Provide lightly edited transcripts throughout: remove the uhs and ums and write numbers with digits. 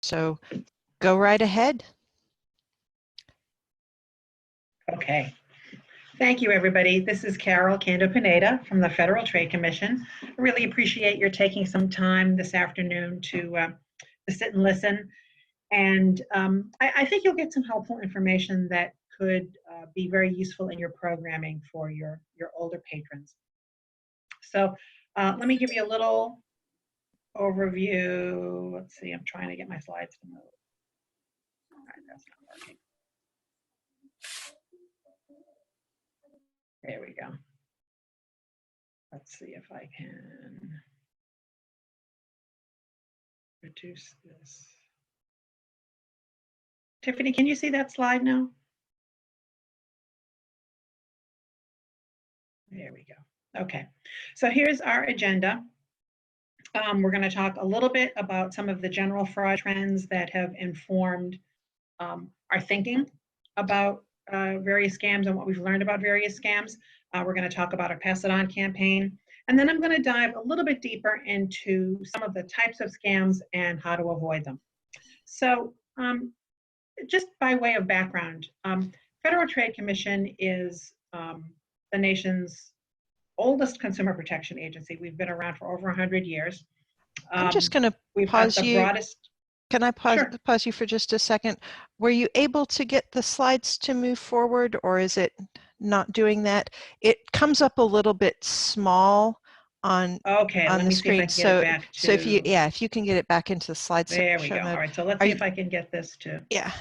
So go right ahead. Okay. Thank you, everybody. This is Carol Cando-Pineda from the Federal Trade Commission. I really appreciate your taking some time this afternoon to sit and listen. And I think you'll get some helpful information that could be very useful in your programming for your older patrons. So let me give you a little overview. Let's see, I'm trying to get my slides to move. All right, that's not working. There we go. Let's see if I can reduce this. Tiffany, can you see that slide now? There we go. Okay, so here's our agenda. We're going to talk a little bit about some of the general fraud trends that have informed our thinking about various scams and what we've learned about various scams. We're going to talk about our Pass It On campaign. And then I'm going to dive a little bit deeper into some of the types of scams and how to avoid them. So just by way of background, Federal Trade Commission is the nation's oldest consumer protection agency. We've been around for over 100 years. I'm just going to pause you. Broadest... Can I pause, Sure. pause you for just a second? Were you able to get the slides to move forward, or is it not doing that? It comes up a little bit small on the screen. So if you can get it back into the slides. There we go. All right, so let's see if I can get this to. Yeah.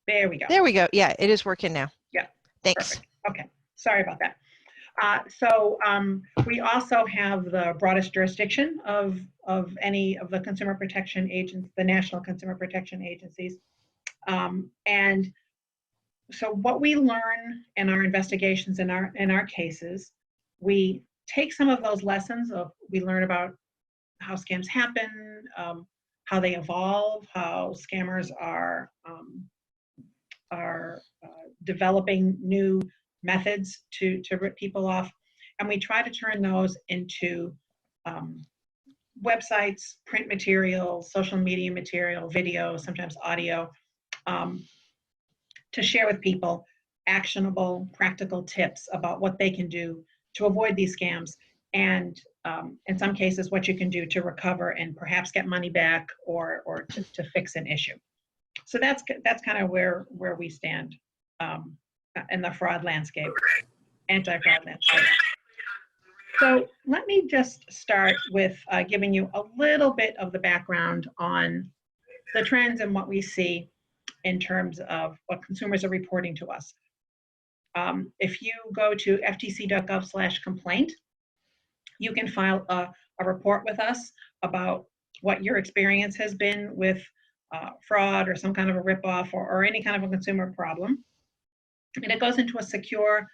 There we go. There we go. Yeah, it is working now. Yeah. Thanks. Perfect. Okay. Sorry about that. We also have the broadest jurisdiction of any of the consumer protection agents, the national consumer protection agencies. And so what we learn in our investigations, in our cases, we take some of those lessons we learn about how scams happen, how they evolve, how scammers are developing new methods to rip people off, and we try to turn those into websites, print material, social media material, video, sometimes audio, to share with people actionable, practical tips about what they can do to avoid these scams, and in some cases what you can do to recover and perhaps get money back or to fix an issue. So that's kind of where we stand in the fraud landscape, anti-fraud landscape. So let me just start with giving you a little bit of the background on the trends and what we see in terms of what consumers are reporting to us. If you go to ftc.gov/complaint, you can file a report with us about what your experience has been with fraud or some kind of a ripoff or any kind of a consumer problem. And it goes into a secure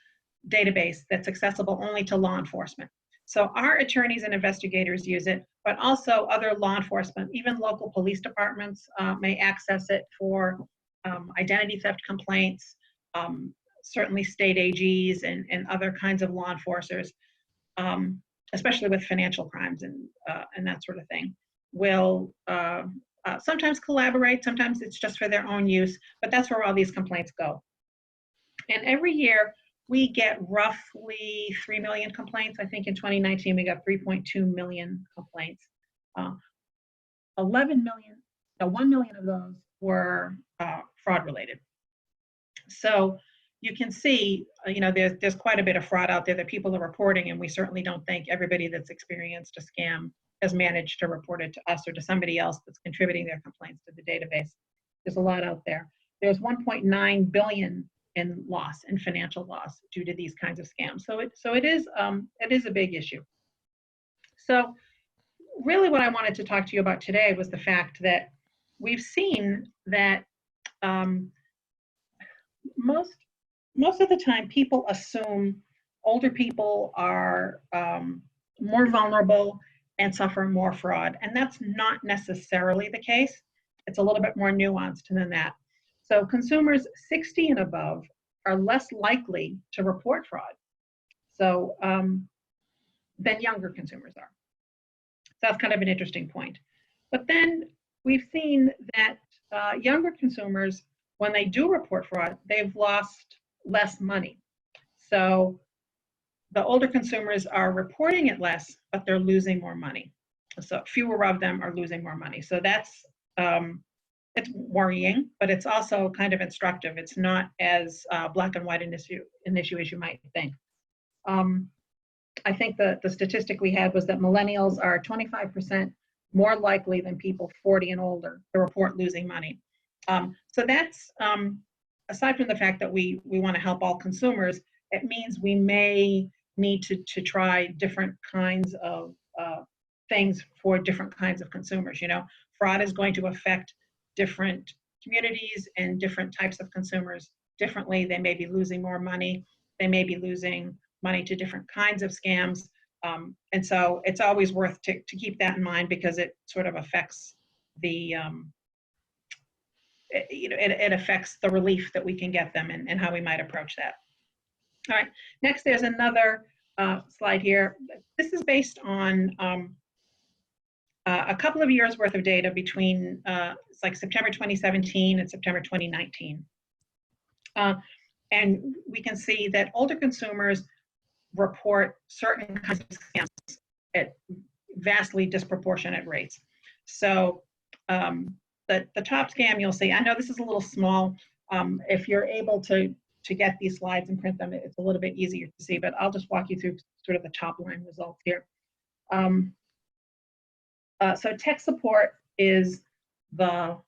database that's accessible only to law enforcement. So our attorneys and investigators use it, but also other law enforcement, even local police departments may access it for identity theft complaints, certainly state AGs and other kinds of law enforcers, especially with financial crimes and that sort of thing, will sometimes collaborate, sometimes it's just for their own use, but that's where all these complaints go. And every year we get roughly 3 million complaints. I think in 2019 we got 3.2 million complaints. 1 million of those were fraud related. So you can see, there's quite a bit of fraud out there that people are reporting, and we certainly don't think everybody that's experienced a scam has managed to report it to us or to somebody else that's contributing their complaints to the database. There's a lot out there. There's 1.9 billion in loss, in financial loss, due to these kinds of scams. So it is a big issue. So really what I wanted to talk to you about today was the fact that we've seen that most of the time people assume older people are more vulnerable and suffer more fraud, and that's not necessarily the case. It's a little bit more nuanced than that. So consumers 60 and above are less likely to report fraud than younger consumers are. So that's kind of an interesting point. But then we've seen that younger consumers, when they do report fraud, they've lost less money. So the older consumers are reporting it less, but they're losing more money. So fewer of them are losing more money. So that's it's worrying, but it's also kind of instructive. It's not as black and white an issue as you might think. I think the statistic we had was that millennials are 25% more likely than people 40 and older to report losing money. So that's, aside from the fact that we want to help all consumers, it means we may need to try different kinds of things for different kinds of consumers. You know, fraud is going to affect different communities and different types of consumers differently. They may be losing more money. They may be losing money to different kinds of scams. And so it's always worth to keep that in mind, because it sort of affects the, it affects the relief that we can get them and how we might approach that. All right, next there's another slide here. This is based on a couple of years worth of data between it's like September 2017 and September 2019. And we can see that older consumers report certain kinds of scams at vastly disproportionate rates. So the top scam you'll see, I know this is a little small. If you're able to get these slides and print them, it's a little bit easier to see, but I'll just walk you through sort of the top line results here. So tech support is the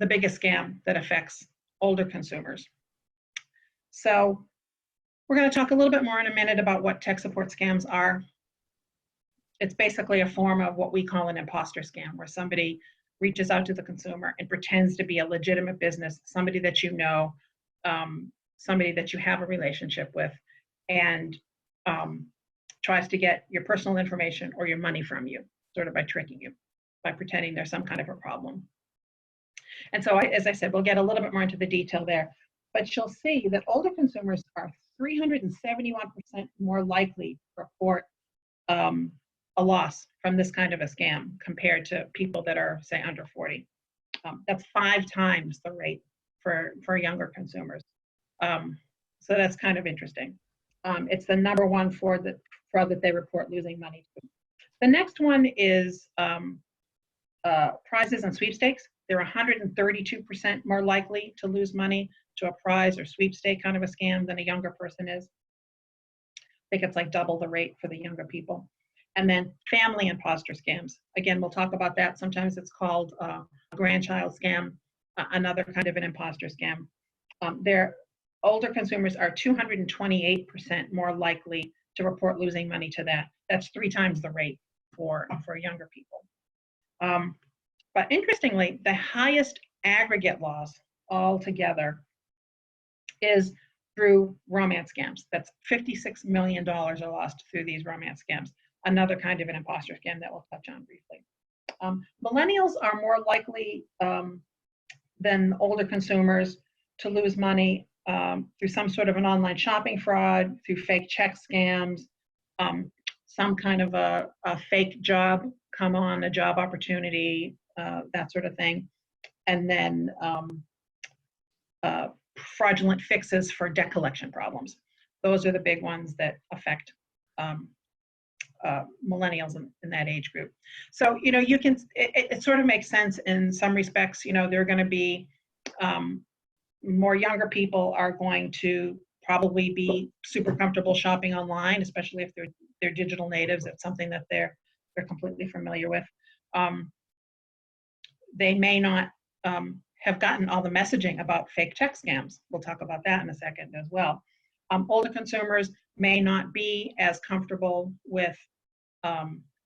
biggest scam that affects older consumers. So we're going to talk a little bit more in a minute about what tech support scams are. It's basically a form of what we call an imposter scam, where somebody reaches out to the consumer and pretends to be a legitimate business, somebody that you know, somebody that you have a relationship with, and tries to get your personal information or your money from you, sort of by tricking you, by pretending there's some kind of a problem. And so, as I said, we'll get a little bit more into the detail there. But you'll see that older consumers are 371% more likely to report a loss from this kind of a scam compared to people that are, say, under 40. That's 5 times the rate for younger consumers. So that's kind of interesting. It's the number one fraud that they report losing money to. The next one is prizes and sweepstakes. They're 132% more likely to lose money to a prize or sweepstake kind of a scam than a younger person is. I think it's like double the rate for the younger people. And then family imposter scams. Again, we'll talk about that. Sometimes it's called a grandchild scam, another kind of an imposter scam. Their older consumers are 228% more likely to report losing money to that. That's 3 times the rate for younger people. But interestingly, the highest aggregate loss altogether is through romance scams. That's $56 million are lost through these romance scams. Another kind of an imposter scam that we'll touch on briefly. Millennials are more likely than older consumers to lose money through some sort of an online shopping fraud, through fake check scams, some kind of a fake job come on, a job opportunity, that sort of thing. And then fraudulent fixes for debt collection problems. Those are the big ones that affect millennials in that age group. So, you know, you can, it sort of makes sense in some respects. You know, there are going to be more younger people are going to probably be super comfortable shopping online, especially if they're digital natives. It's something that they're completely familiar with. They may not have gotten all the messaging about fake check scams. We'll talk about that in a second as well. Older consumers may not be as comfortable with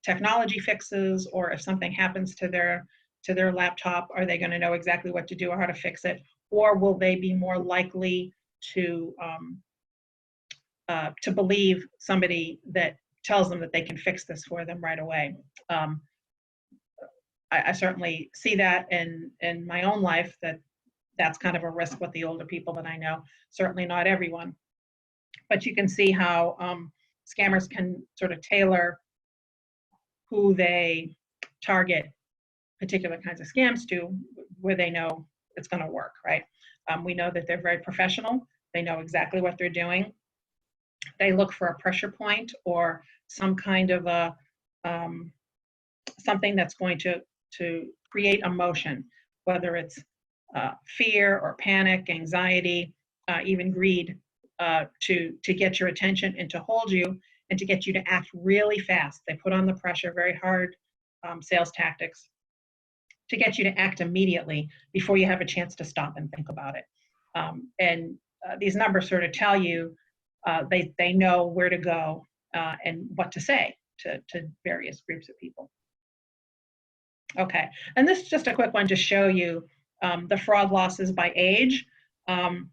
technology fixes, or if something happens to their laptop, are they going to know exactly what to do or how to fix it? Or will they be more likely to believe somebody that tells them that they can fix this for them right away? I certainly see that in my own life, that's kind of a risk with the older people that I know. Certainly not everyone, but you can see how scammers can sort of tailor who they target particular kinds of scams to, where they know it's going to work, right? We know that they're very professional. They know exactly what they're doing. They look for a pressure point or some kind of a something that's going to create emotion, whether it's fear or panic, anxiety, even greed, to get your attention and to hold you and to get you to act really fast. They put on the pressure, very hard sales tactics, to get you to act immediately before you have a chance to stop and think about it. And these numbers sort of tell you they know where to go and what to say to various groups of people. Okay, and this is just a quick one to show you the fraud losses by age. And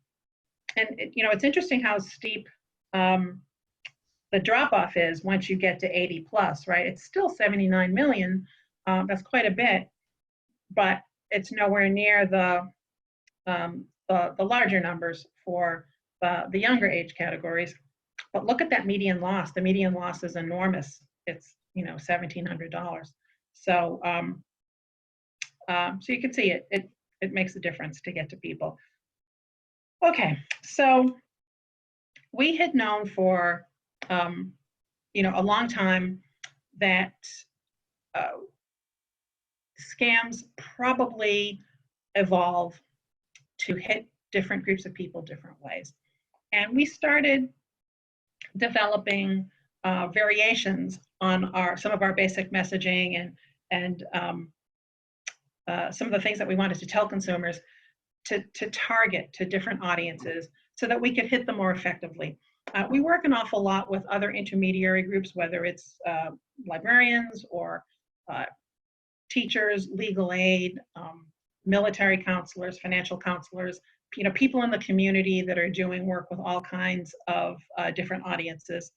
it's interesting how steep the drop-off is once you get to 80 plus, right? It's still 79 million. That's quite a bit, but it's nowhere near the larger numbers for the younger age categories. But look at that median loss. The median loss is enormous. It's $1,700. So so you can see it makes a difference to get to people. Okay, so we had known for a long time that scams probably evolve to hit different groups of people different ways. And we started developing variations on some of our basic messaging and some of the things that we wanted to tell consumers to target to different audiences so that we could hit them more effectively. We work an awful lot with other intermediary groups, whether it's librarians or teachers, legal aid, military counselors, financial counselors, people in the community that are doing work with all kinds of different audiences,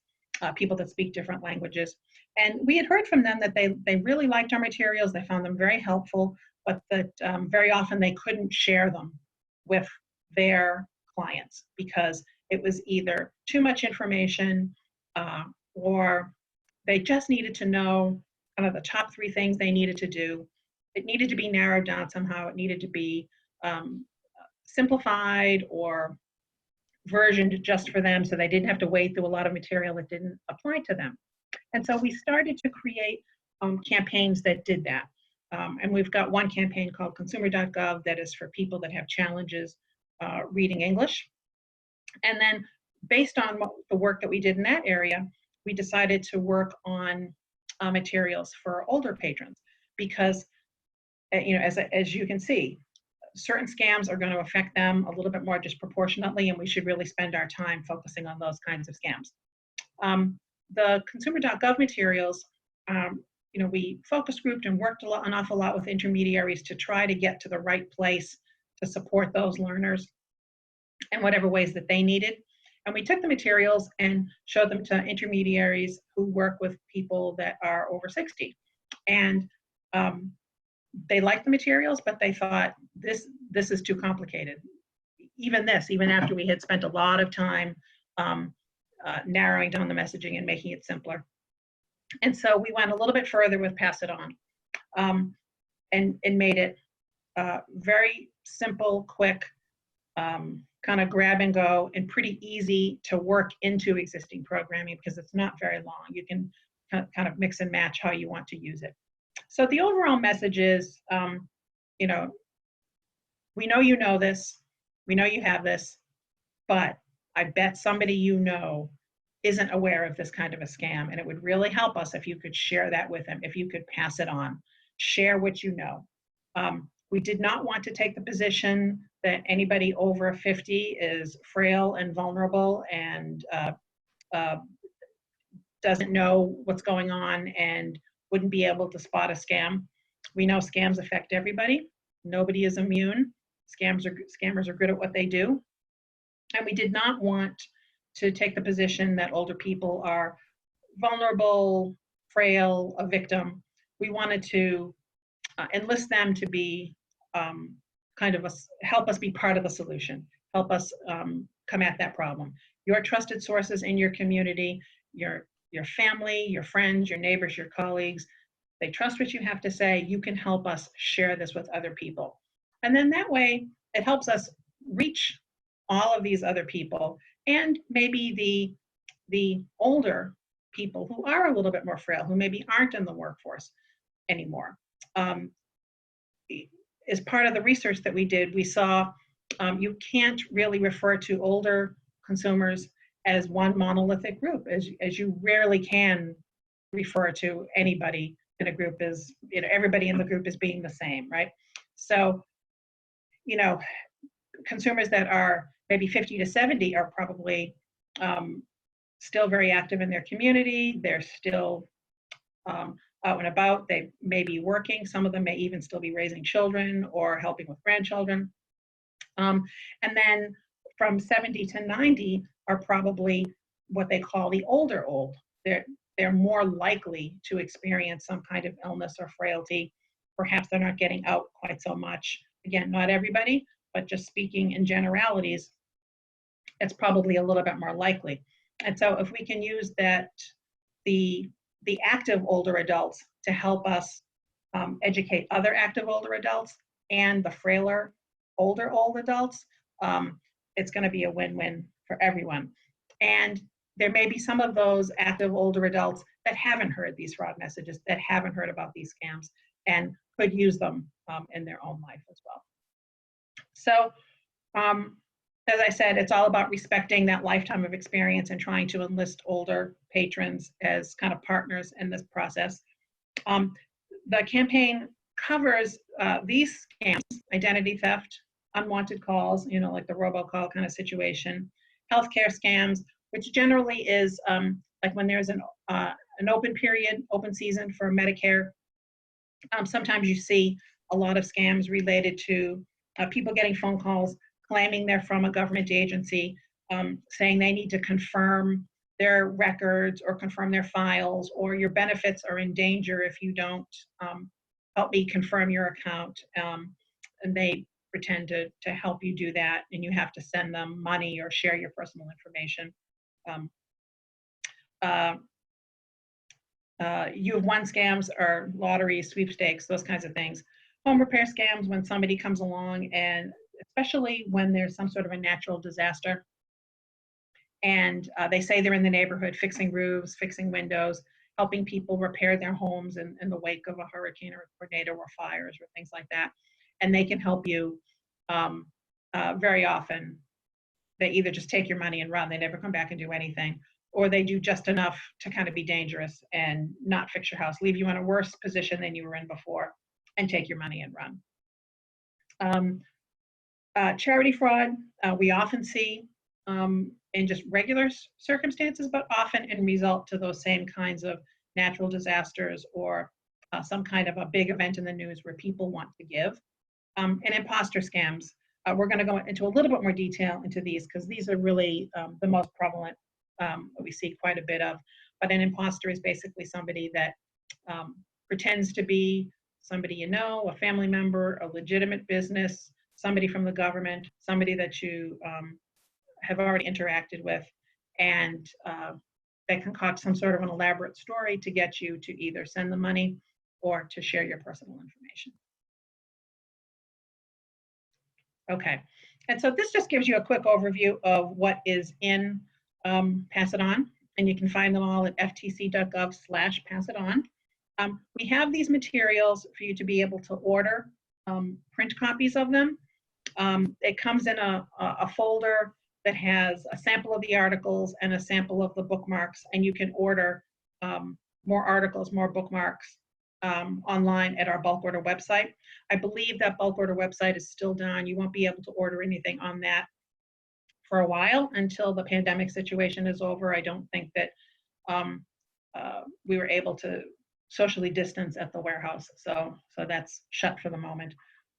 people that speak different languages. And we had heard from them that they really liked our materials, they found them very helpful, but that very often they couldn't share them with their clients because it was either too much information or they just needed to know kind of the top 3 things they needed to do. It needed to be narrowed down somehow. It needed to be simplified or versioned just for them so they didn't have to wade through a lot of material that didn't apply to them. And so we started to create campaigns that did that. And we've got one campaign called consumer.gov that is for people that have challenges reading English. And then based on the work that we did in that area, we decided to work on materials for older patrons because, as you can see, certain scams are going to affect them a little bit more disproportionately, and we should really spend our time focusing on those kinds of scams. The consumer.gov materials, we focus grouped and worked an awful lot with intermediaries to try to get to the right place to support those learners in whatever ways that they needed. And we took the materials and showed them to intermediaries who work with people that are over 60. And they liked the materials, but they thought this is too complicated. Even after we had spent a lot of time narrowing down the messaging and making it simpler. And so we went a little bit further with Pass It On and made it very simple, quick, kind of grab and go and pretty easy to work into existing programming because it's not very long. You can kind of mix and match how you want to use it. So the overall message is, we know you know this, we know you have this, but I bet somebody isn't aware of this kind of a scam, and it would really help us if you could share that with them, if you could pass it on, share what you know. We did not want to take the position that anybody over 50 is frail and vulnerable and doesn't know what's going on and wouldn't be able to spot a scam. We know scams affect everybody. Nobody is immune. Scammers are good at what they do. And we did not want to take the position that older people are vulnerable, frail, a victim. We wanted to enlist them to be help us be part of the solution, help us come at that problem. Your trusted sources in your community, your family, your friends, your neighbors, your colleagues, they trust what you have to say. You can help us share this with other people. And then that way, it helps us reach all of these other people, and maybe the older people who are a little bit more frail, who maybe aren't in the workforce anymore. As part of the research that we did, we saw you can't really refer to older consumers as one monolithic group, as you rarely can refer to anybody in a group as, everybody in the group is being the same, right? So, consumers that are maybe 50 to 70 are probably still very active in their community. They're still out and about. They may be working. Some of them may even still be raising children or helping with grandchildren. And then from 70 to 90 are probably what they call the older old. They're more likely to experience some kind of illness or frailty. Perhaps they're not getting out quite so much. Again, not everybody, but just speaking in generalities, it's probably a little bit more likely. And so if we can use that, the active older adults to help us educate other active older adults and the frailer older old adults, it's going to be a win-win for everyone. And there may be some of those active older adults that haven't heard these fraud messages, that haven't heard about these scams, and could use them in their own life as well. So, as I said, it's all about respecting that lifetime of experience and trying to enlist older patrons as kind of partners in this process. The campaign covers these scams: identity theft, unwanted calls, like the robocall kind of situation, healthcare scams, which generally is like when there's an open period, open season for Medicare. Sometimes you see a lot of scams related to people getting phone calls claiming they're from a government agency, saying they need to confirm their records or confirm their files, or your benefits are in danger if you don't help me confirm your account. And they pretend to help you do that, and you have to send them money or share your personal information. You have one scams are lotteries, sweepstakes, those kinds of things. Home repair scams, when somebody comes along, and especially when there's some sort of a natural disaster, and they say they're in the neighborhood fixing roofs, fixing windows, helping people repair their homes in the wake of a hurricane or a tornado or fires or things like that. And they can help you. Very often, they either just take your money and run, they never come back and do anything, or they do just enough to kind of be dangerous and not fix your house, leave you in a worse position than you were in before, and take your money and run. Charity fraud, we often see in just regular circumstances, but often in result to those same kinds of natural disasters or some kind of a big event in the news where people want to give. And imposter scams. We're going to go into a little bit more detail into these, because these are really the most prevalent that we see quite a bit of. But an imposter is basically somebody that pretends to be somebody you know, a family member, a legitimate business, somebody from the government, somebody that you have already interacted with, and they concoct some sort of an elaborate story to get you to either send the money or to share your personal information. Okay, and so this just gives you a quick overview of what is in Pass It On, and you can find them all at ftc.gov/passiton. We have these materials for you to be able to order print copies of them. It comes in a folder that has a sample of the articles and a sample of the bookmarks, and you can order more articles, more bookmarks online at our bulk order website. I believe that bulk order website is still down. You won't be able to order anything on that for a while until the pandemic situation is over. I don't think that we were able to socially distance at the warehouse, so that's shut for the moment.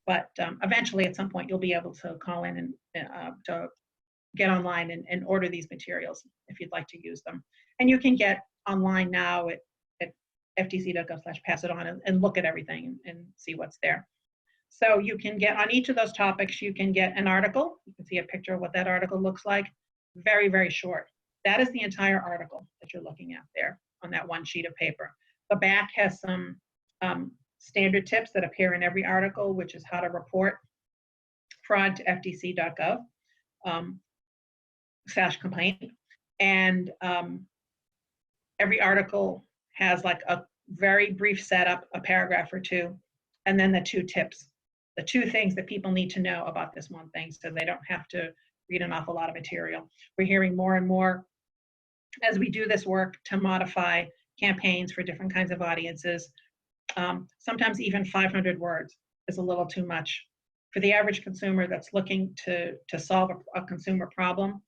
But eventually, at some point, you'll be able to call in and to get online and order these materials if you'd like to use them. And you can get online now at ftc.gov/passiton and look at everything and see what's there. So you can get on each of those topics, you can get an article. You can see a picture of what that article looks like. Very, very short. That is the entire article that you're looking at there on that one sheet of paper. The back has some standard tips that appear in every article, which is how to report fraud.ftc.gov /complaint. And every article has like a very brief setup, a paragraph or two, and then the 2 tips, the 2 things that people need to know about this one thing so they don't have to read an awful lot of material. We're hearing more and more as we do this work to modify campaigns for different kinds of audiences. Sometimes even 500 words is a little too much. For the average consumer that's looking to solve a consumer problem,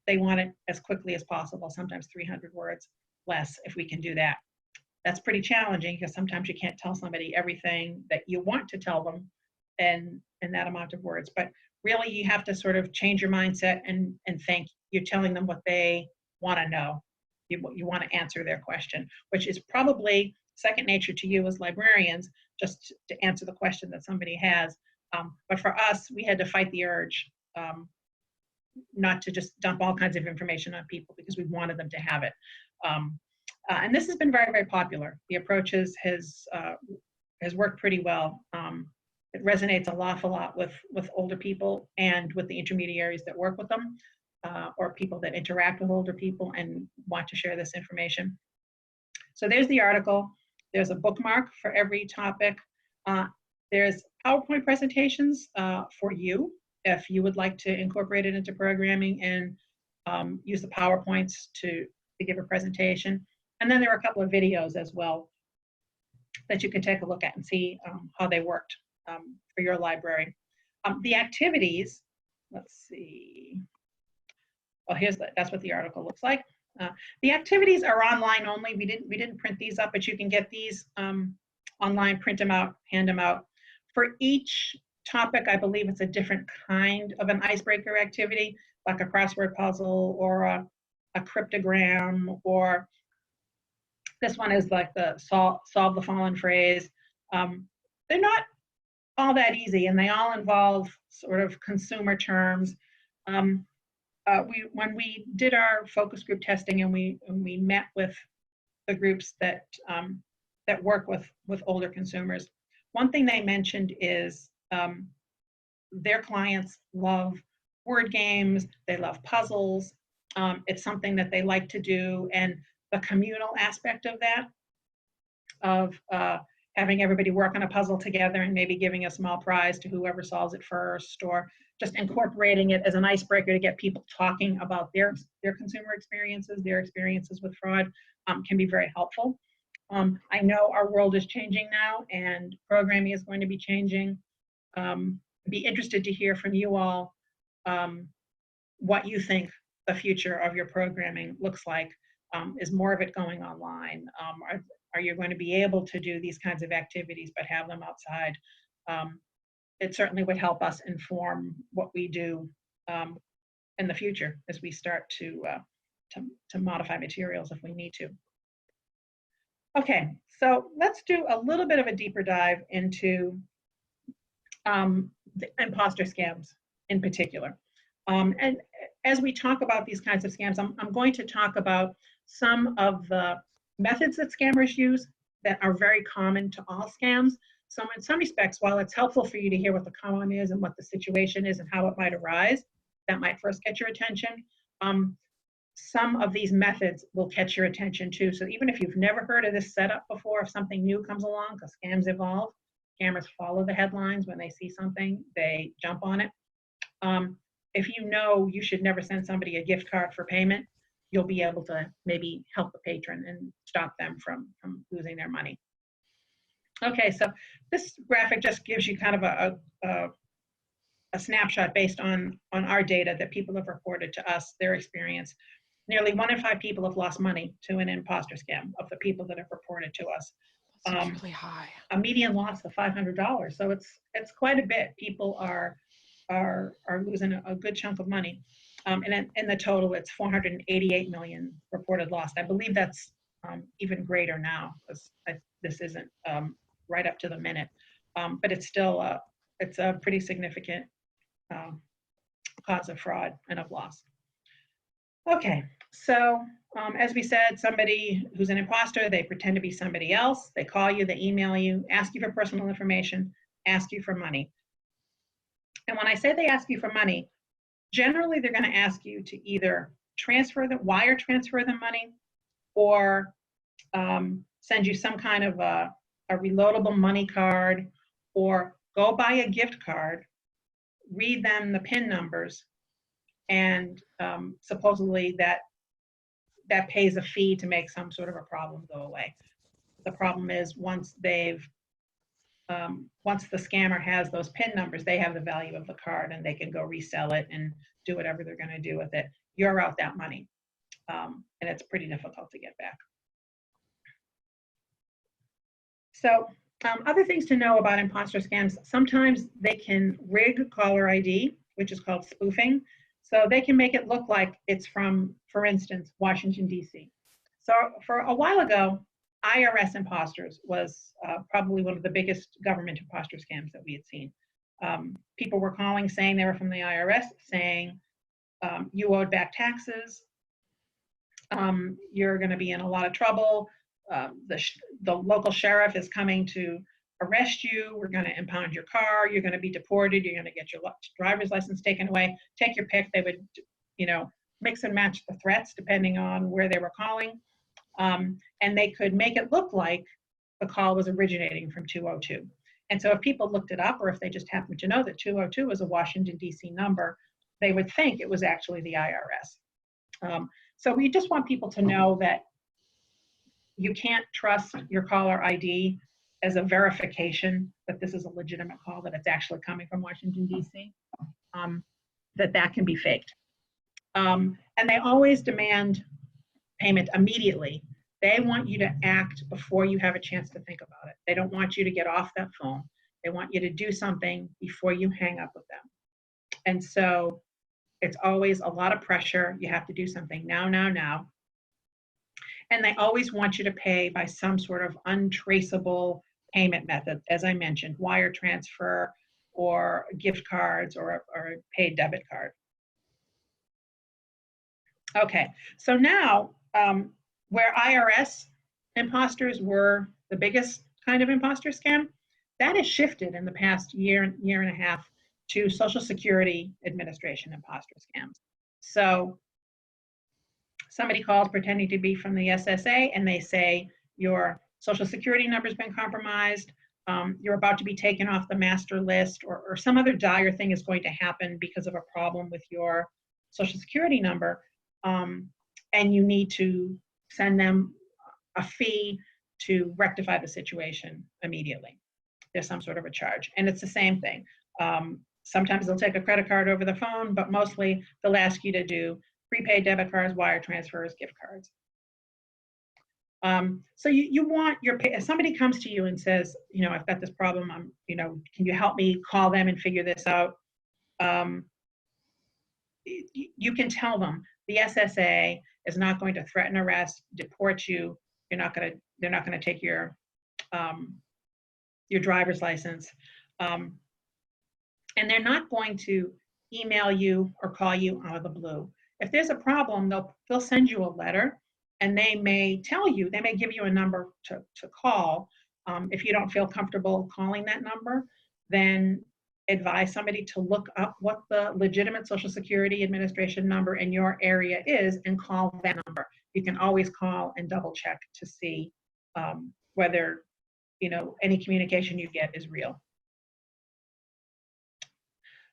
they want it as quickly as possible, sometimes 300 words less if we can do that. That's pretty challenging because sometimes you can't tell somebody everything that you want to tell them in that amount of words. But really, you have to sort of change your mindset and think you're telling them what they want to know. You want to answer their question, which is probably second nature to you as librarians, just to answer the question that somebody has. But for us, we had to fight the urge not to just dump all kinds of information on people because we wanted them to have it. And this has been very, very popular. The approach has worked pretty well. It resonates an awful lot with older people and with the intermediaries that work with them, or people that interact with older people and want to share this information. So there's the article. There's a bookmark for every topic. There's PowerPoint presentations for you if you would like to incorporate it into programming and use the PowerPoints to give a presentation. And then there are a couple of videos as well that you can take a look at and see how they worked for your library. The activities, let's see. Well, that's what the article looks like. The activities are online only. We didn't print these up, but you can get these online, print them out, hand them out. For each topic, I believe it's a different kind of an icebreaker activity, like a crossword puzzle or a cryptogram, or this one is like the solve the following phrase. They're not all that easy, and they all involve sort of consumer terms. When we did our focus group testing and we met with the groups that work with older consumers, one thing they mentioned is their clients love word games, they love puzzles. It's something that they like to do, and the communal aspect of that, of having everybody work on a puzzle together and maybe giving a small prize to whoever solves it first, or just incorporating it as an icebreaker to get people talking about their consumer experiences, their experiences with fraud, can be very helpful. I know our world is changing now and programming is going to be changing. Be interested to hear from you all what you think the future of your programming looks like. Is more of it going online? Are you going to be able to do these kinds of activities but have them outside? It certainly would help us inform what we do in the future as we start to modify materials if we need to. Okay, so let's do a little bit of a deeper dive into the imposter scams in particular. And as we talk about these kinds of scams, I'm going to talk about some of the methods that scammers use that are very common to all scams. So in some respects, while it's helpful for you to hear what the con is and what the situation is and how it might arise, that might first get your attention. Some of these methods will catch your attention too. So even if you've never heard of this setup before, if something new comes along, because scams evolve, scammers follow the headlines. When they see something, they jump on it. If you know you should never send somebody a gift card for payment, you'll be able to maybe help the patron and stop them from losing their money. Okay, so this graphic just gives you kind of a snapshot based on our data that people have reported to us, their experience. Nearly 1 in 5 people have lost money to an imposter scam of the people that have reported to us. That's really high. A median loss of $500. So it's quite a bit. People are losing a good chunk of money. And in the total, it's 488 million reported lost. I believe that's even greater now, because this isn't right up to the minute. But it's still it's a pretty significant cause of fraud and of loss. Okay, so as we said, somebody who's an imposter, they pretend to be somebody else. They call you, they email you, ask you for personal information, ask you for money. And when I say they ask you for money, generally they're going to ask you to either wire transfer the money, or send you some kind of a reloadable money card, or go buy a gift card, read them the PIN numbers, and supposedly that pays a fee to make some sort of a problem go away. The problem is once the scammer has those PIN numbers, they have the value of the card and they can go resell it and do whatever they're going to do with it. You're out that money, and it's pretty difficult to get back. So other things to know about imposter scams: sometimes they can rig caller ID, which is called spoofing. So they can make it look like it's from, for instance, Washington, D.C. So for a while ago, IRS imposters was probably one of the biggest government imposter scams that we had seen. People were calling saying they were from the IRS, saying you owed back taxes, you're going to be in a lot of trouble, the local sheriff is coming to arrest you, we're going to impound your car, you're going to be deported, you're going to get your driver's license taken away. Take your pick. They would, mix and match the threats depending on where they were calling. And they could make it look like the call was originating from 202. And so if people looked it up, or if they just happened to know that 202 was a Washington, D.C. number, they would think it was actually the IRS. So we just want people to know that you can't trust your caller ID as a verification that this is a legitimate call, that it's actually coming from Washington, D.C., that can be faked. And they always demand payment immediately. They want you to act before you have a chance to think about it. They don't want you to get off that phone. They want you to do something before you hang up with them. And so it's always a lot of pressure. You have to do something now. And they always want you to pay by some sort of untraceable payment method, as I mentioned, wire transfer or gift cards or a paid debit card. Okay, so now where IRS imposters were the biggest kind of imposter scam, that has shifted in the past year and a half to Social Security Administration imposter scams. So somebody calls pretending to be from the SSA and they say your Social Security number's been compromised, you're about to be taken off the master list, or some other dire thing is going to happen because of a problem with your Social Security number, and you need to send them a fee to rectify the situation immediately. There's some sort of a charge, and it's the same thing. Sometimes they'll take a credit card over the phone, but mostly they'll ask you to do prepaid debit cards, wire transfers, gift cards. So you want if somebody comes to you and says, I've got this problem, can you help me call them and figure this out? You can tell them the SSA is not going to threaten arrest, deport you. They're not going to take your driver's license, and they're not going to email you or call you out of the blue. If there's a problem, they'll send you a letter, and they may give you a number to call. If you don't feel comfortable calling that number, then advise somebody to look up what the legitimate Social Security Administration number in your area is and call that number. You can always call and double check to see whether any communication you get is real.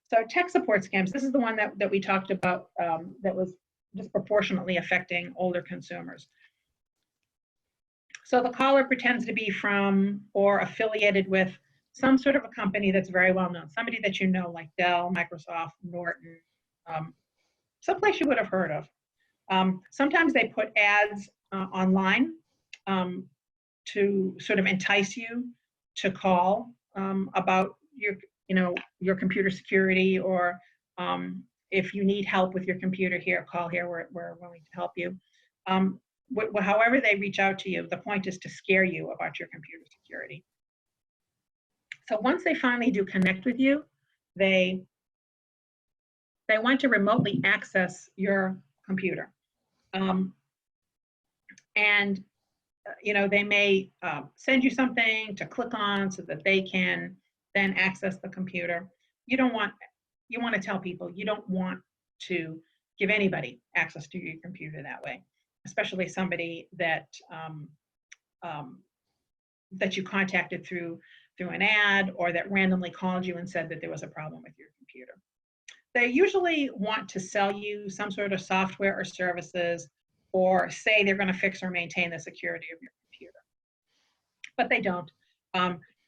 So tech support scams, this is the one that we talked about that was disproportionately affecting older consumers. So the caller pretends to be from or affiliated with some sort of a company that's very well known, somebody that you know, like Dell, Microsoft, Norton, someplace you would have heard of. Sometimes they put ads online to sort of entice you to call about your computer security, or if you need help with your computer, call here, we're willing to help you. However they reach out to you, the point is to scare you about your computer security. So once they finally do connect with you, they want to remotely access your computer. And they may send you something to click on so that they can then access the computer. You don't want you want to tell people you don't want to give anybody access to your computer that way, especially somebody that that you contacted through an ad, or that randomly called you and said that there was a problem with your computer. They usually want to sell you some sort of software or services, or say they're going to fix or maintain the security of your computer, but they don't.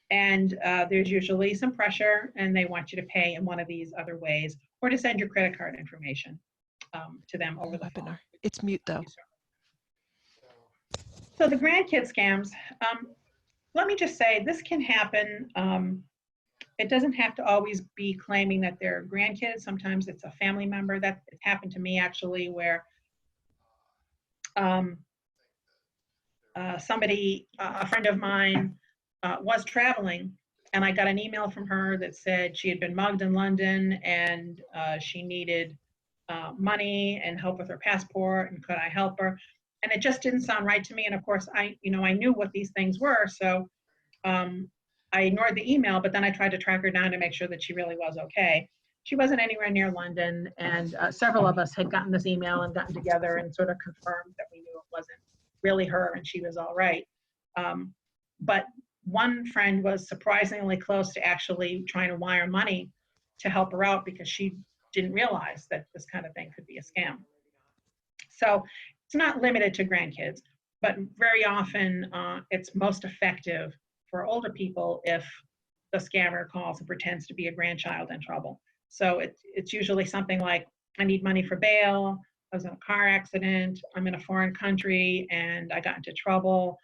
And there's usually some pressure, and they want you to pay in one of these other ways, or to send your credit card information to them over the phone. It's mute though. So the grandkid scams, let me just say, this can happen. It doesn't have to always be claiming that they're grandkids. Sometimes it's a family member. That it happened to me actually, where somebody, a friend of mine, was traveling, and I got an email from her that said she had been mugged in London, and she needed money and help with her passport, and could I help her? And it just didn't sound right to me. And of course, I knew what these things were, so I ignored the email. But then I tried to track her down to make sure that she really was okay. She wasn't anywhere near London, and several of us had gotten this email and gotten together and sort of confirmed that we knew it wasn't really her and she was all right. But one friend was surprisingly close to actually trying to wire money to help her out, because she didn't realize that this kind of thing could be a scam. So it's not limited to grandkids, but very often it's most effective for older people if the scammer calls and pretends to be a grandchild in trouble. So it's usually something like, I need money for bail, I was in a car accident, I'm in a foreign country and I got into trouble,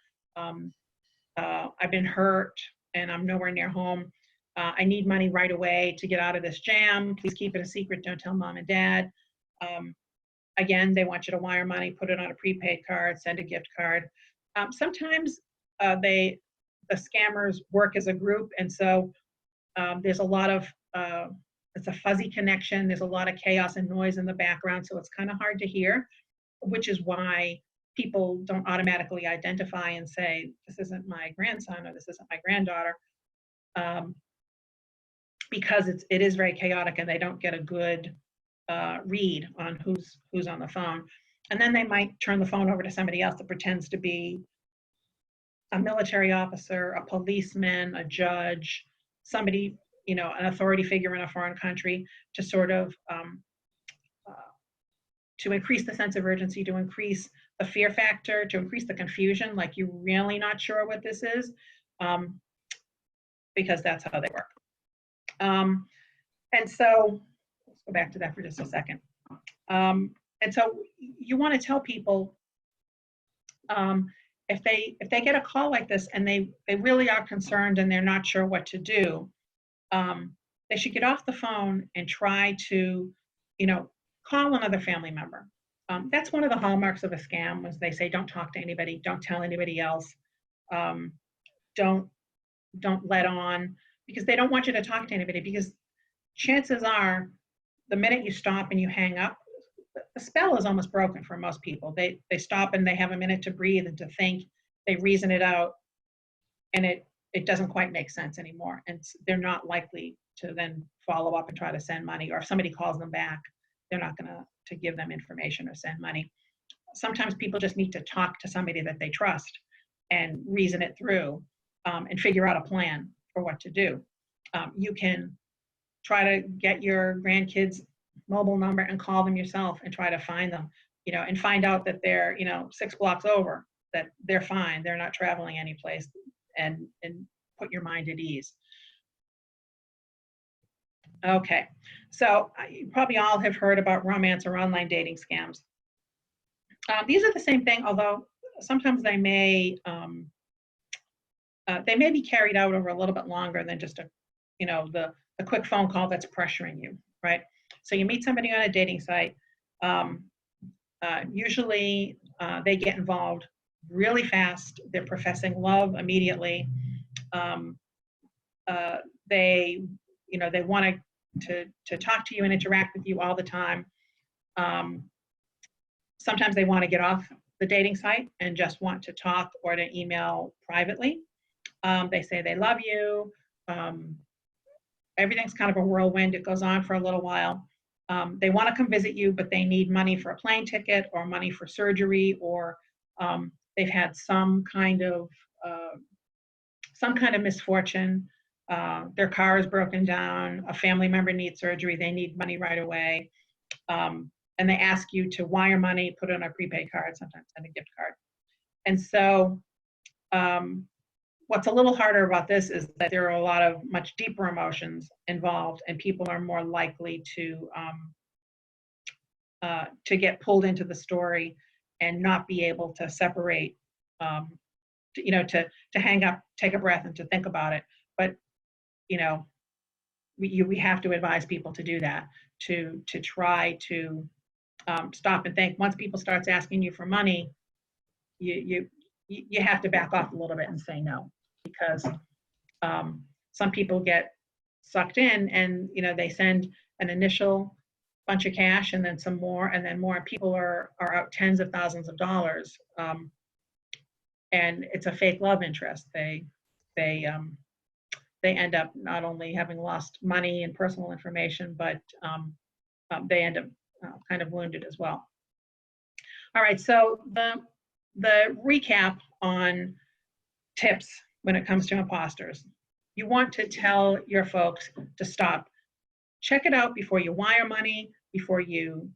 I've been hurt and I'm nowhere near home. I need money right away to get out of this jam. Please keep it a secret. Don't tell mom and dad. Again, they want you to wire money, put it on a prepaid card, send a gift card. Sometimes the scammers work as a group, and so there's a lot of, it's a fuzzy connection. There's a lot of chaos and noise in the background, so it's kind of hard to hear, which is why people don't automatically identify and say, this isn't my grandson or this isn't my granddaughter, because it is very chaotic and they don't get a good read on who's on the phone. And then they might turn the phone over to somebody else that pretends to be a military officer, a policeman, a judge, somebody, an authority figure in a foreign country, to sort of to increase the sense of urgency, to increase the fear factor, to increase the confusion, like you're really not sure what this is, because that's how they work. And so let's go back to that for just a second. And so you want to tell people, if they get a call like this and they really are concerned and they're not sure what to do, they should get off the phone and try to, call another family member. That's one of the hallmarks of a scam, was they say, don't talk to anybody, don't tell anybody else, don't let on, because they don't want you to talk to anybody, because chances are the minute you stop and you hang up, the spell is almost broken for most people. They stop and they have a minute to breathe and to think, they reason it out, and it doesn't quite make sense anymore, and they're not likely to then follow up and try to send money, or if somebody calls them back, they're not going to give them information or send money. Sometimes people just need to talk to somebody that they trust and reason it through, and figure out a plan for what to do. You can try to get your grandkids' mobile number and call them yourself and try to find them, and find out that they're, 6 blocks over, that they're fine, they're not traveling anyplace, and put your mind at ease. Okay, so you probably all have heard about romance or online dating scams. These are the same thing, although sometimes they may be carried out over a little bit longer than just the quick phone call that's pressuring you, right? So you meet somebody on a dating site. Usually they get involved really fast. They're professing love immediately. They want to talk to you and interact with you all the time. Sometimes they want to get off the dating site and just want to talk or to email privately. They say they love you. everything's kind of a whirlwind. It goes on for a little while. They want to come visit you, but they need money for a plane ticket or money for surgery, or they've had some kind of misfortune. Their car is broken down. A family member needs surgery. They need money right away. And they ask you to wire money, put it on a prepaid card, sometimes send a gift card. And so what's a little harder about this is that there are a lot of much deeper emotions involved, and people are more likely to get pulled into the story and not be able to separate, to hang up, take a breath, and to think about it. But we have to advise people to do that, to try to stop and think. Once people starts asking you for money, you have to back off a little bit and say no, because some people get sucked in, and they send an initial bunch of cash and then some more and then more. People are out tens of thousands of dollars, and it's a fake love interest. They end up not only having lost money and personal information, but they end up kind of wounded as well. All right, so the recap on tips when it comes to imposters. You want to tell your folks to stop. Check it out before you wire money, before you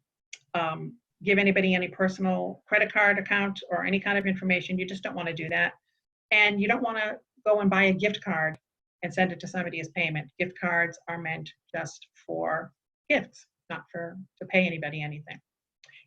give anybody any personal credit card account or any kind of information. You just don't want to do that. And you don't want to go and buy a gift card and send it to somebody as payment. Gift cards are meant just for gifts, not to pay anybody anything.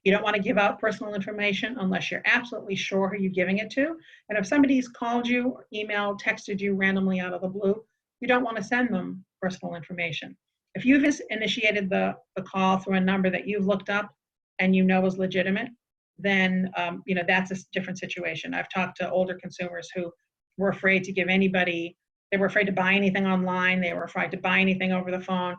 You don't want to give out personal information unless you're absolutely sure who you're giving it to. And if somebody's called you or emailed, texted you randomly out of the blue, you don't want to send them personal information. If you've initiated the call through a number that you've looked up and you know is legitimate, then that's a different situation. I've talked to older consumers who were afraid to give anybody, they were afraid to buy anything online, they were afraid to buy anything over the phone.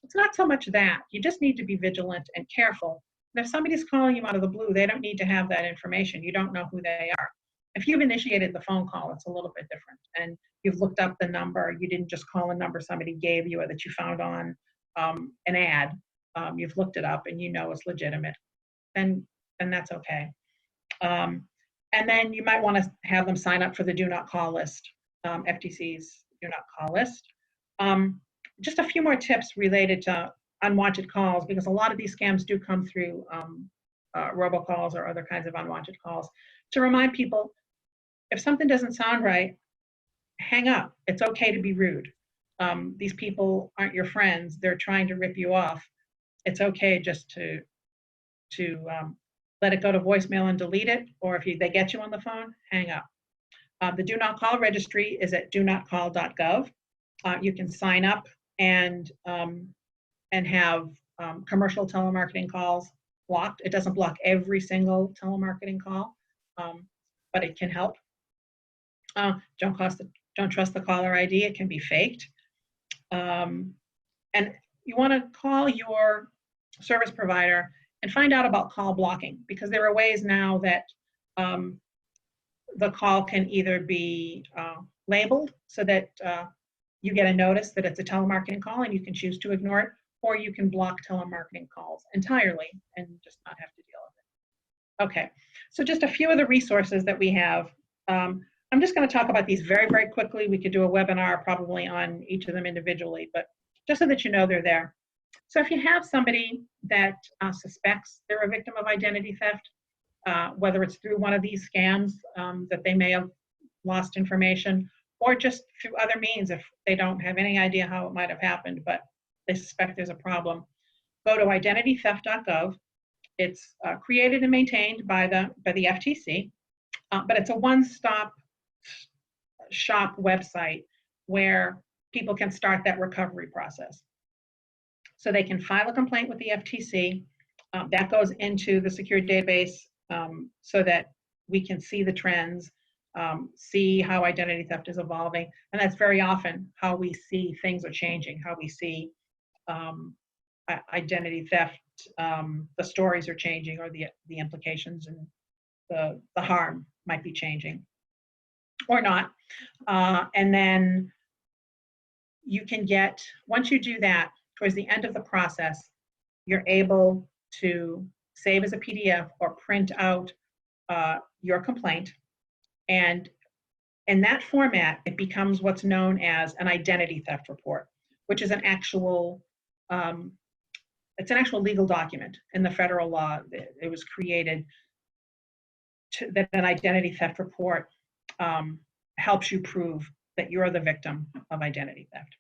It's not so much that. You just need to be vigilant and careful. And if somebody's calling you out of the blue, they don't need to have that information. You don't know who they are. If you've initiated the phone call, it's a little bit different. And you've looked up the number. You didn't just call a number somebody gave you or that you found on an ad. You've looked it up and you know it's legitimate. Then that's okay. And then you might want to have them sign up for the do not call list, FTC's do not call list. Just a few more tips related to unwanted calls, because a lot of these scams do come through robocalls or other kinds of unwanted calls. To remind people, if something doesn't sound right, hang up. It's okay to be rude. These people aren't your friends. They're trying to rip you off. It's okay just to let it go to voicemail and delete it, or if they get you on the phone, hang up. The do not call registry is at donotcall.gov. You can sign up and have commercial telemarketing calls blocked. It doesn't block every single telemarketing call, but it can help. Don't trust the caller ID. It can be faked. And you want to call your service provider and find out about call blocking, because there are ways now that the call can either be labeled so that you get a notice that it's a telemarketing call and you can choose to ignore it, or you can block telemarketing calls entirely and just not have to deal with it. Okay, so just a few of the resources that we have. I'm just going to talk about these very, very quickly. We could do a webinar probably on each of them individually, but just so that you know they're there. So if you have somebody that suspects they're a victim of identity theft, whether it's through one of these scams that they may have lost information, or just through other means if they don't have any idea how it might have happened, but they suspect there's a problem, go to identitytheft.gov. It's created and maintained by the FTC, but it's a one-stop shop website where people can start that recovery process. So they can file a complaint with the FTC. That goes into the secure database so that we can see the trends, see how identity theft is evolving. And that's very often how we see things are changing, how we see identity theft, the stories are changing, or the implications and the harm might be changing or not. And then you can get, once you do that, towards the end of the process, you're able to save as a PDF or print out your complaint. And in that format, it becomes what's known as an identity theft report, which is an actual, it's an actual legal document in the federal law. It was created that an identity theft report helps you prove that you're the victim of identity theft.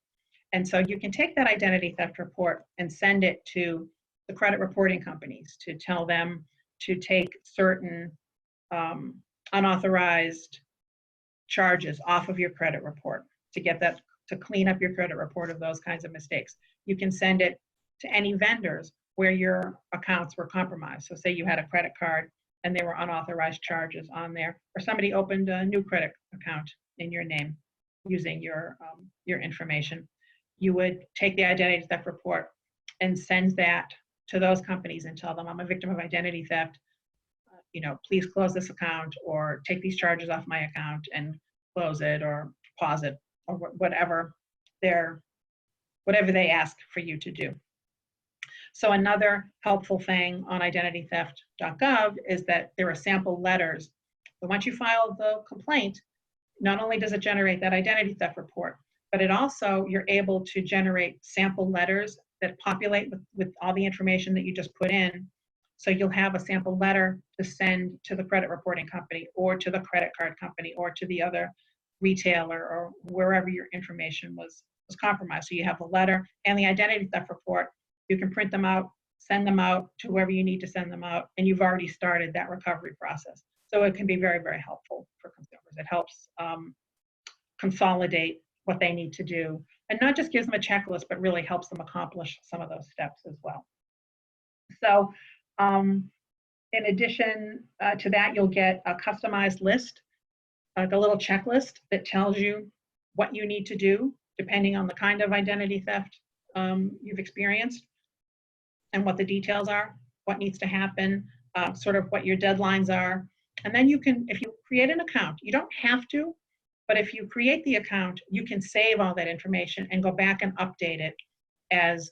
And so you can take that identity theft report and send it to the credit reporting companies to tell them to take certain unauthorized charges off of your credit report, to get that, to clean up your credit report of those kinds of mistakes. You can send it to any vendors where your accounts were compromised. So say you had a credit card and there were unauthorized charges on there, or somebody opened a new credit account in your name using your information. You would take the identity theft report and send that to those companies and tell them, I'm a victim of identity theft. Please close this account or take these charges off my account and close it or pause it or whatever they ask for you to do. So another helpful thing on identitytheft.gov is that there are sample letters. So once you file the complaint, not only does it generate that identity theft report, but it also, you're able to generate sample letters that populate with all the information that you just put in. So you'll have a sample letter to send to the credit reporting company or to the credit card company or to the other retailer or wherever your information was compromised. So you have the letter and the identity theft report. You can print them out, send them out to whoever you need to send them out, and you've already started that recovery process. So it can be very, very helpful for consumers. It helps consolidate what they need to do, and not just gives them a checklist, but really helps them accomplish some of those steps as well. So in addition to that, you'll get a customized list, the little checklist that tells you what you need to do depending on the kind of identity theft you've experienced and what the details are, what needs to happen, sort of what your deadlines are. And then you can, if you create an account, you don't have to, but if you create the account, you can save all that information and go back and update it as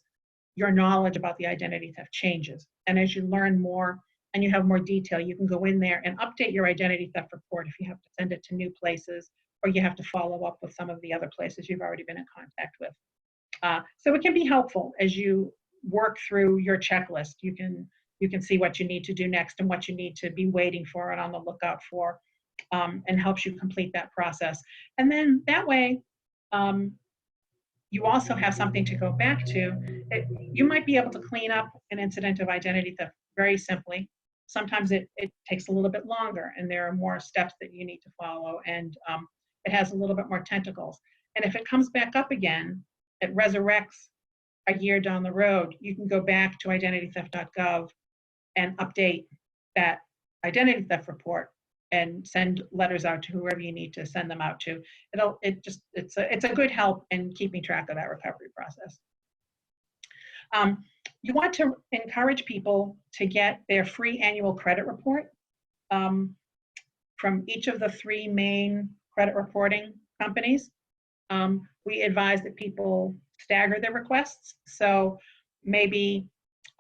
your knowledge about the identity theft changes. And as you learn more and you have more detail, you can go in there and update your identity theft report if you have to send it to new places or you have to follow up with some of the other places you've already been in contact with. So it can be helpful as you work through your checklist. You can see what you need to do next and what you need to be waiting for and on the lookout for, and helps you complete that process. And then that way, you also have something to go back to. You might be able to clean up an incident of identity theft very simply. Sometimes it takes a little bit longer and there are more steps that you need to follow, and it has a little bit more tentacles. And if it comes back up again, it resurrects a year down the road, you can go back to identitytheft.gov and update that identity theft report and send letters out to whoever you need to send them out to. It's a good help in keeping track of that recovery process. You want to encourage people to get their free annual credit report from each of the 3 main credit reporting companies. We advise that people stagger their requests. So maybe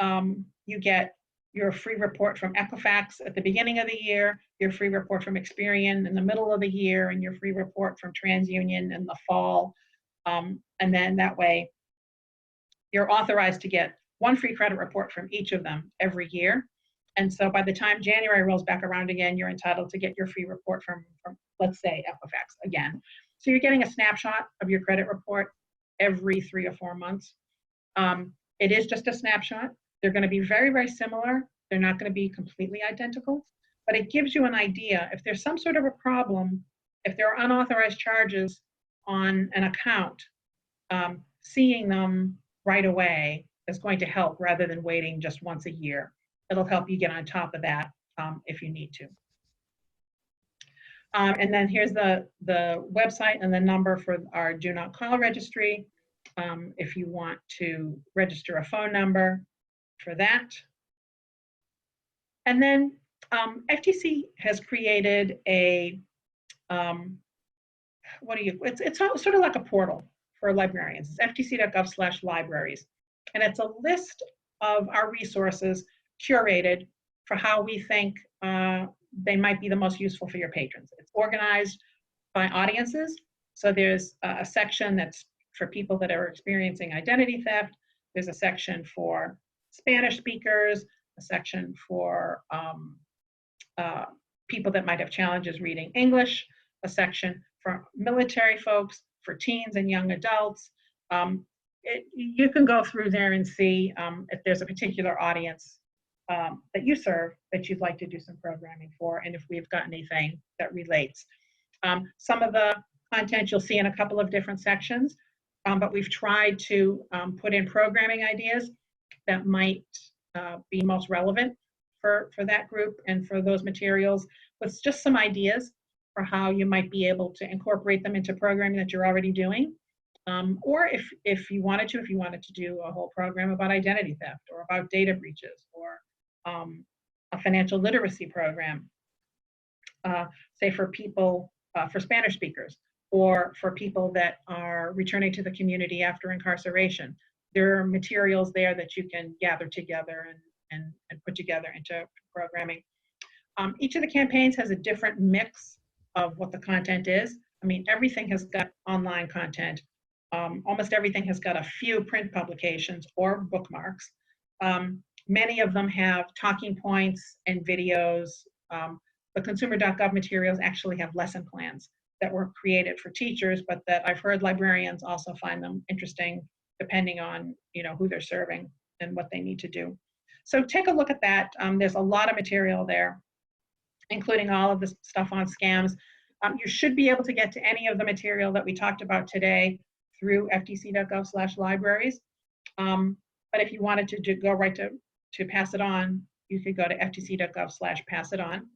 you get your free report from Equifax at the beginning of the year, your free report from Experian in the middle of the year, and your free report from TransUnion in the fall. And then that way, you're authorized to get 1 free credit report from each of them every year. And so by the time January rolls back around again, you're entitled to get your free report from let's say, Equifax again. So you're getting a snapshot of your credit report every 3 or 4 months. It is just a snapshot. They're going to be very, very similar. They're not going to be completely identical, but it gives you an idea. If there's some sort of a problem, if there are unauthorized charges on an account, seeing them right away is going to help rather than waiting just once a year. It'll help you get on top of that if you need to. And then here's the website and the number for our Do Not Call registry if you want to register a phone number for that. And then FTC has created a, it's sort of like a portal for librarians. It's ftc.gov/libraries. And it's a list of our resources curated for how we think they might be the most useful for your patrons. It's organized by audiences. So there's a section that's for people that are experiencing identity theft. There's a section for Spanish speakers, a section for people that might have challenges reading English, a section for military folks, for teens and young adults. You can go through there and see if there's a particular audience that you serve that you'd like to do some programming for, and if we've got anything that relates. Some of the content you'll see in a couple of different sections, but we've tried to put in programming ideas that might be most relevant for that group and for those materials, with just some ideas for how you might be able to incorporate them into programming that you're already doing. Or if you wanted to do a whole program about identity theft or about data breaches or a financial literacy program, say for people, for Spanish speakers, or for people that are returning to the community after incarceration. There are materials there that you can gather together and put together into programming. Each of the campaigns has a different mix of what the content is. I mean, everything has got online content. Almost everything has got a few print publications or bookmarks. Many of them have talking points and videos. The consumer.gov materials actually have lesson plans that were created for teachers, but that I've heard librarians also find them interesting depending on who they're serving and what they need to do. So take a look at that. There's a lot of material there, including all of the stuff on scams. You should be able to get to any of the material that we talked about today through ftc.gov/libraries. But if you wanted to go right to pass it on, you could go to ftc.gov/pass it on.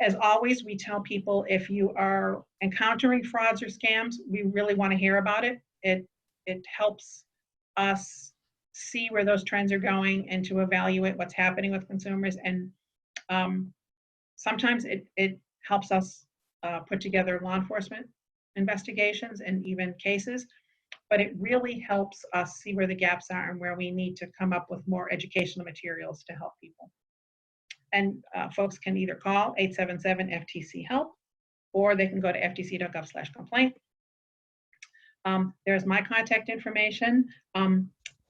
As always, we tell people if you are encountering frauds or scams, we really want to hear about it. It helps us see where those trends are going and to evaluate what's happening with consumers. And sometimes it helps us put together law enforcement investigations and even cases, but it really helps us see where the gaps are and where we need to come up with more educational materials to help people. And folks can either call 877-FTC-HELP, or they can go to ftc.gov/complaint. There's my contact information.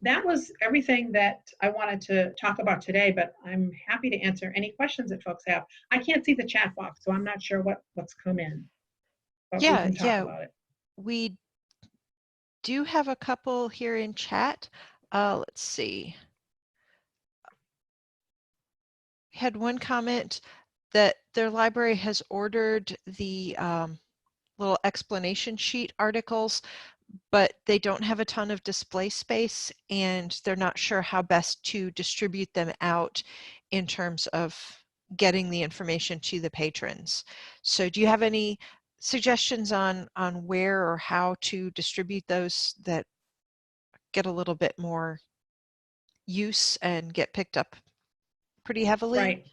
That was everything that I wanted to talk about today, but I'm happy to answer any questions that folks have. I can't see the chat box, so I'm not sure what's come in. But yeah, we can talk about it. We do have a couple here in chat. Let's see. We had one comment that their library has ordered the little explanation sheet articles, but they don't have a ton of display space and they're not sure how best to distribute them out in terms of getting the information to the patrons. So do you have any suggestions on where or how to distribute those that get a little bit more use and get picked up pretty heavily?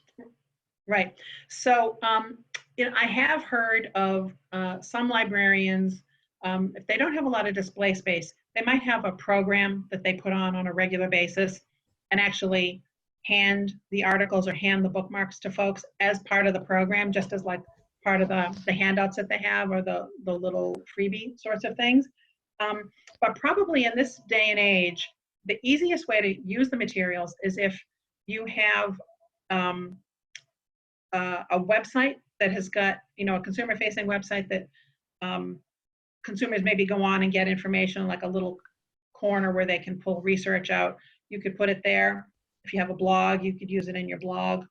Right. So I have heard of some librarians, if they don't have a lot of display space, they might have a program that they put on a regular basis and actually hand the articles or hand the bookmarks to folks as part of the program, just as like part of the handouts that they have or the little freebie sorts of things. But probably in this day and age, the easiest way to use the materials is if you have a website that has got, a consumer-facing website that consumers maybe go on and get information, like a little corner where they can pull research out. You could put it there. If you have a blog, you could use it in your blog,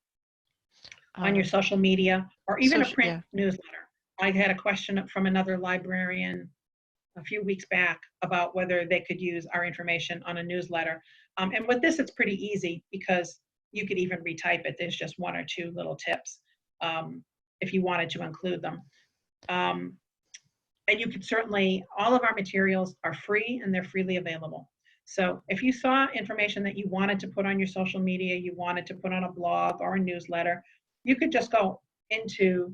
on your social media, or even a print newsletter. I had a question from another librarian a few weeks back about whether they could use our information on a newsletter. And with this, it's pretty easy because you could even retype it. There's just one or two little tips if you wanted to include them. And you could certainly, all of our materials are free and they're freely available. So if you saw information that you wanted to put on your social media, you wanted to put on a blog or a newsletter, you could just go into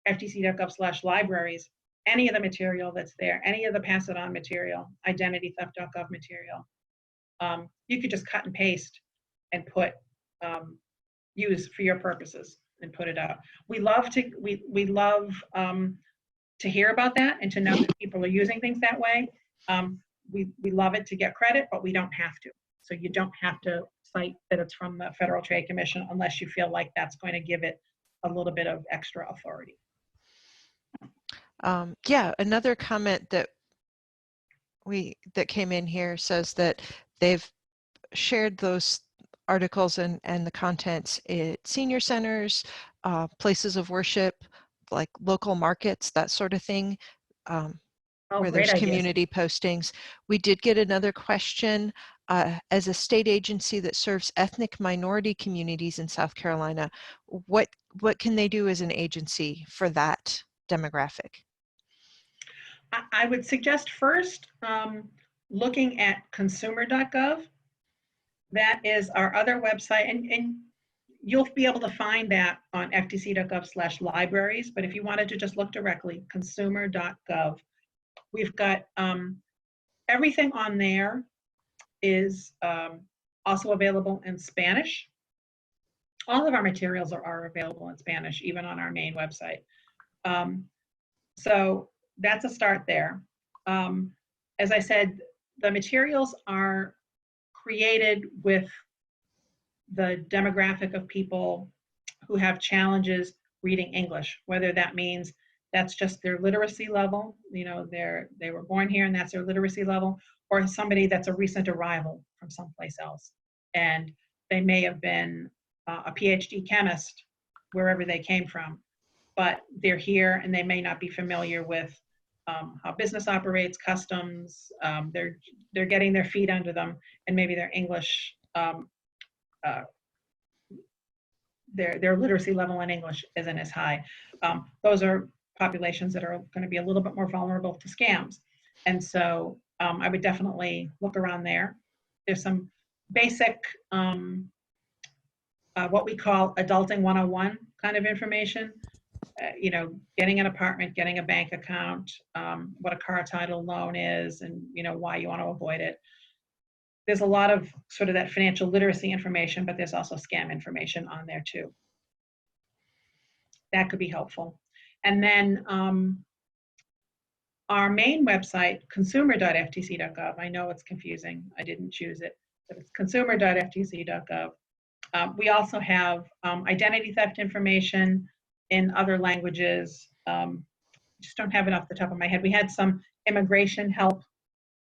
ftc.gov/libraries any of the material that's there, any of the pass it on material, identitytheft.gov material, you could just cut and paste and put use for your purposes and put it out. We love to hear about that and to know that people are using things that way. We love it to get credit, but we don't have to. So you don't have to cite that it's from the Federal Trade Commission unless you feel like that's going to give it a little bit of extra authority. Yeah, another comment that came in here says that they've shared those articles and the contents at senior centers, places of worship, like local markets, that sort of thing, where there's community postings. We did get another question. As a state agency that serves ethnic minority communities in South Carolina, what can they do as an agency for that demographic? I would suggest first looking at consumer.gov. That is our other website, and you'll be able to find that on ftc.gov/libraries. But if you wanted to just look directly, consumer.gov, we've got everything on there is also available in Spanish. All of our materials are available in Spanish, even on our main website. So that's a start there. As I said, the materials are created with the demographic of people who have challenges reading English, whether that means that's just their literacy level, you know, they were born here and that's their literacy level, or somebody that's a recent arrival from someplace else. And they may have been a PhD chemist wherever they came from, but they're here and they may not be familiar with how business operates, customs. They're getting their feet under them, and maybe their English, their literacy level in English isn't as high. Those are populations that are going to be a little bit more vulnerable to scams, and so I would definitely look around there. There's some basic what we call adulting 101 kind of information. You know, getting an apartment, getting a bank account, what a car title loan is, and you know why you want to avoid it. There's a lot of sort of that financial literacy information, but there's also scam information on there too. That could be helpful. And then our main website, consumer.ftc.gov. I know it's confusing. I didn't choose it, but it's consumer.ftc.gov. We also have identity theft information in other languages. Just don't have it off the top of my head. We had some immigration help,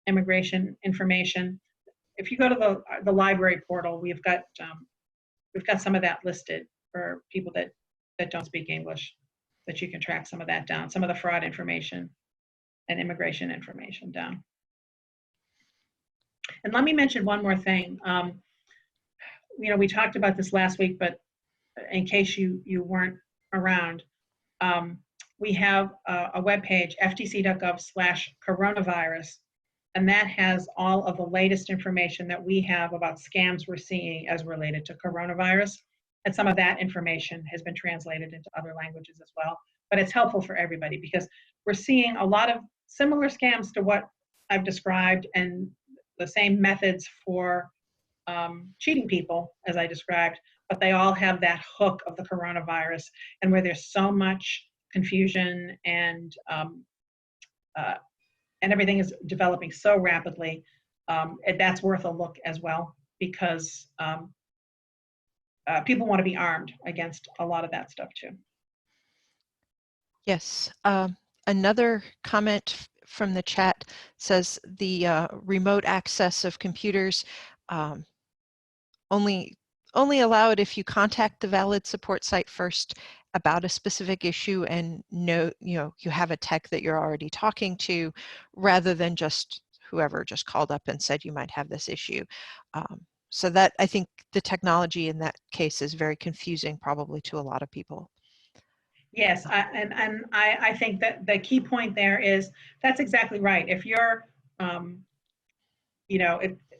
immigration information. If you go to the library portal, we've got some of that listed for people that don't speak English, that you can track some of that down, some of the fraud information and immigration information down. And let me mention one more thing. You know, we talked about this last week, but in case you weren't around, we have a webpage, ftc.gov/coronavirus, and that has all of the latest information that we have about scams we're seeing as related to coronavirus. And some of that information has been translated into other languages as well. But it's helpful for everybody because we're seeing a lot of similar scams to what I've described, and the same methods for cheating people as I described, but they all have that hook of the coronavirus, and where there's so much confusion and everything is developing so rapidly, that's worth a look as well, because people want to be armed against a lot of that stuff too. Yes. Another comment from the chat says the remote access of computers only allow it if you contact the valid support site first about a specific issue and know, you have a tech that you're already talking to, rather than just whoever just called up and said you might have this issue. So that, I think the technology in that case is very confusing probably to a lot of people. Yes, I think that the key point there is that's exactly right. If you're,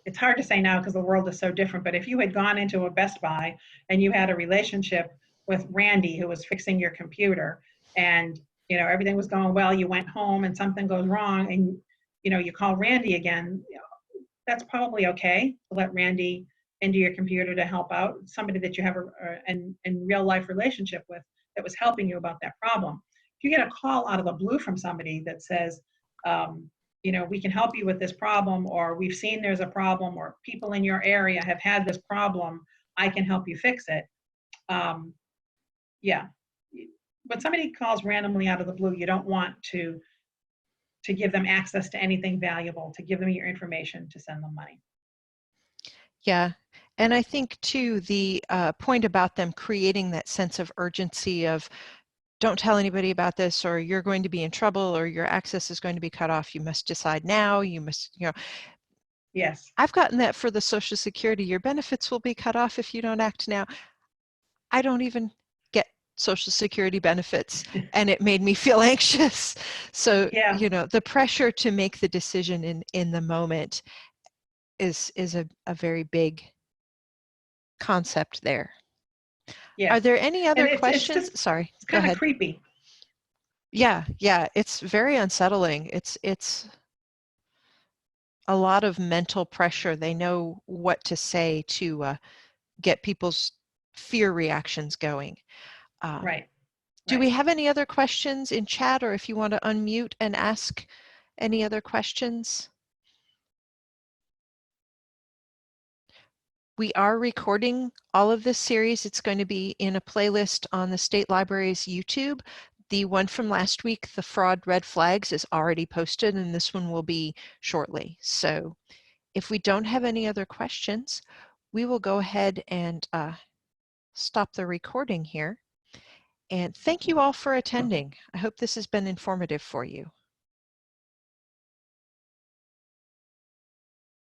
it's hard to say now because the world is so different, but if you had gone into a Best Buy and you had a relationship with Randy who was fixing your computer, and everything was going well, you went home and something goes wrong and, you call Randy again, that's probably okay to let Randy into your computer to help out, somebody that you have an real life relationship with that was helping you about that problem. If you get a call out of the blue from somebody that says, we can help you with this problem, or we've seen there's a problem, or people in your area have had this problem, I can help you fix it. Yeah. When somebody calls randomly out of the blue, you don't want to give them access to anything valuable, to give them your information, to send them money. Yeah. And I think too, the point about them creating that sense of urgency of don't tell anybody about this, or you're going to be in trouble, or your access is going to be cut off. You must decide now. You must, Yes. I've gotten that for the Social Security. Your benefits will be cut off if you don't act now. I don't even get Social Security benefits, and it made me feel anxious. So, yeah. The pressure to make the decision in the moment is a very big concept there. Yes. Are there any other questions? It's just, Sorry, it's go kind of ahead. creepy. Yeah, it's very unsettling. It's a lot of mental pressure. They know what to say to get people's fear reactions going. Right. Do we have any other questions in chat, or if you want to unmute and ask any other questions? We are recording all of this series. It's going to be in a playlist on the State Library's YouTube. The one from last week, the fraud red flags, is already posted, and this one will be shortly. So if we don't have any other questions, we will go ahead and stop the recording here. And thank you all for attending. I hope this has been informative for you.